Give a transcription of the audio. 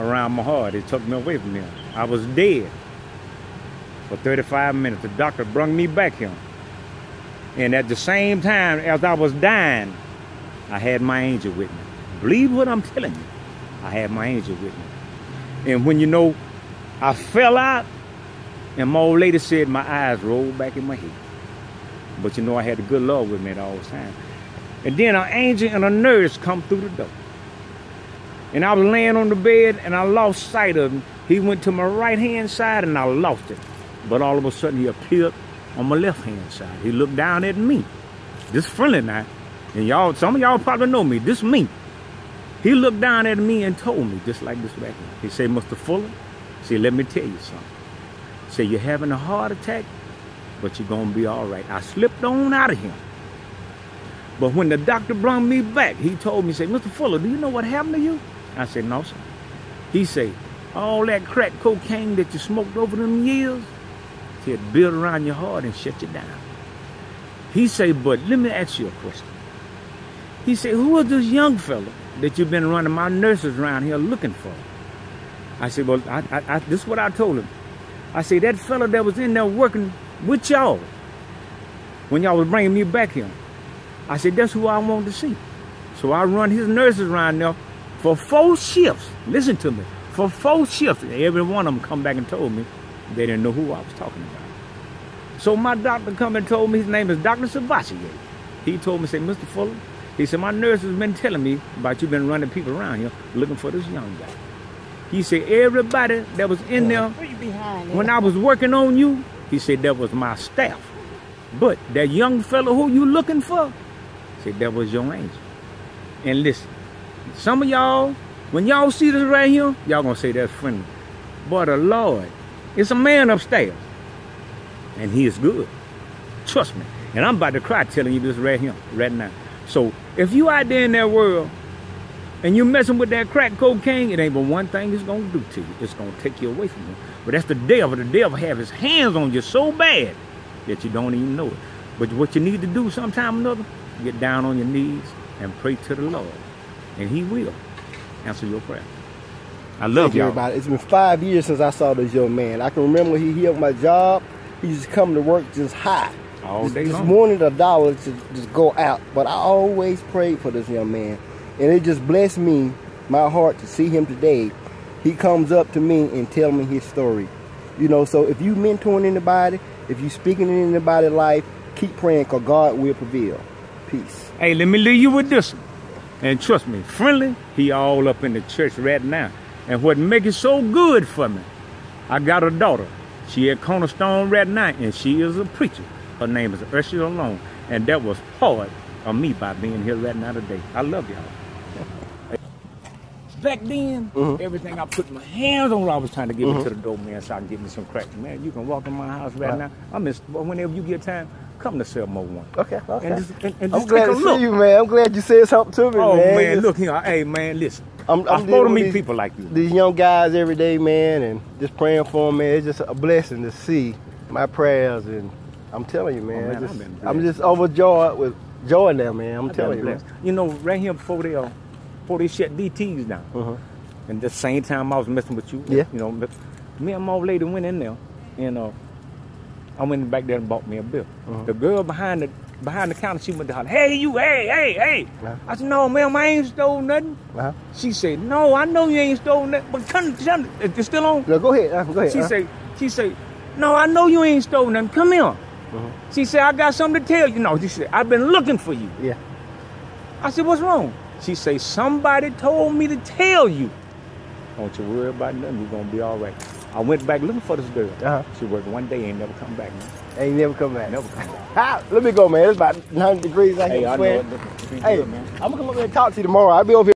around my heart. It took me away from them. I was dead for 35 minutes. The doctor brought me back here. And at the same time as I was dying, I had my angel with me. Believe what I'm telling you. I had my angel with me. And when you know, I fell out, and my old lady said my eyes rolled back in my head. But you know, I had the good Lord with me at all times. And then an angel and a nurse come through the door. And I was laying on the bed, and I lost sight of him. He went to my right-hand side, and I lost it. But all of a sudden, he appeared on my left-hand side. He looked down at me. This friendly now. And y'all, some of y'all probably know me. This me. He looked down at me and told me, just like this back here. He said, Mr. Fuller, he said, let me tell you something. He said, you're having a heart attack, but you're going to be all right. I slipped on out of him. But when the doctor brought me back, he told me, he said, Mr. Fuller, do you know what happened to you? I said, no, sir. He said, all that crack cocaine that you smoked over them years, he said, build around your heart and shut you down. He said, but let me ask you a question. He said, who is this young fella that you've been running my nurses around here looking for? I said, well, this is what I told him. I said, that fella that was in there working with y'all when y'all was bringing me back here. I said, that's who I want to see. So I run his nurses around there for 4 shifts. Listen to me. For 4 shifts. Every one of them come back and told me they didn't know who I was talking about. So my doctor come and told me, his name is Dr. Savasier. He told me, say, Mr. Fuller, he said, my nurse has been telling me about you been running people around here looking for this young guy. He said, everybody that was in there when I was working on you, he said, that was my staff. But that young fellow who you looking for, he said, that was your angel. And listen, some of y'all, when y'all see this right here, y'all gonna say that's friendly. But the Lord, it's a man upstairs. And he is good. Trust me. And I'm about to cry telling you this right here, right now. So if you out there in that world and you're messing with that crack cocaine, it ain't but one thing it's gonna do to you. It's gonna take you away from you. But that's the devil. The devil have his hands on you so bad that you don't even know it. But what you need to do sometime or another, get down on your knees and pray to the Lord. And he will answer your prayer. I love y'all. Everybody. It's been 5 years since I saw this young man. I can remember when he held my job. He used to come to work just high. All day long. Just wanted $1 to just go out. But I always prayed for this young man. And it just blessed me, my heart, to see him today. He comes up to me and tell me his story. You know, so if you mentoring anybody, if you speaking in anybody's life, keep praying because God will prevail. Peace. Hey, let me leave you with this one. And trust me, friendly, he all up in the church right now. And what make it so good for me, I got a daughter. She at Cornerstone right now, and she is a preacher. Her name is Ursula Long. And that was part of me by being here right now today. I love y'all. Back then, everything I put my hands on, I was trying to give it to the dope man so I can get me some crack. Man, you can walk in my house right now. Whenever you get time, come to Selma one. Okay. And just I'm glad to see you, man. I'm glad you said something to me, man. Oh, man, look here. Hey, man, listen. I'm supposed to meet people like you. These young guys every day, man, and just praying for them, man. It's just a blessing to see my prayers, and I'm telling you, man. I'm just overjoyed with joy now, man. I'm telling you, man. You know, right here before they shut DTs down, and the same time I was messing with you, you know, me and my old lady went in there, and I went back there and bought me a bill. The girl behind the counter, she went to holler, hey, you, hey. I said, no, ma'am, I ain't stole nothing. She said, no, I know you ain't stole nothing, but come, it's still on? No, go ahead, go ahead. She said, no, I know you ain't stole nothing, come here. She said, I got something to tell you. No, she said, I've been looking for you. Yeah. I said, what's wrong? She said, somebody told me to tell you. Don't you worry about nothing, you're gonna be all right. I went back looking for this girl. She worked one day, ain't never come back, man. Ain't never come back. Never come back. Let me go, man. It's about 90 degrees out here. Hey, I know it. Hey, I'm gonna come up there and talk to you tomorrow. I'll be over here.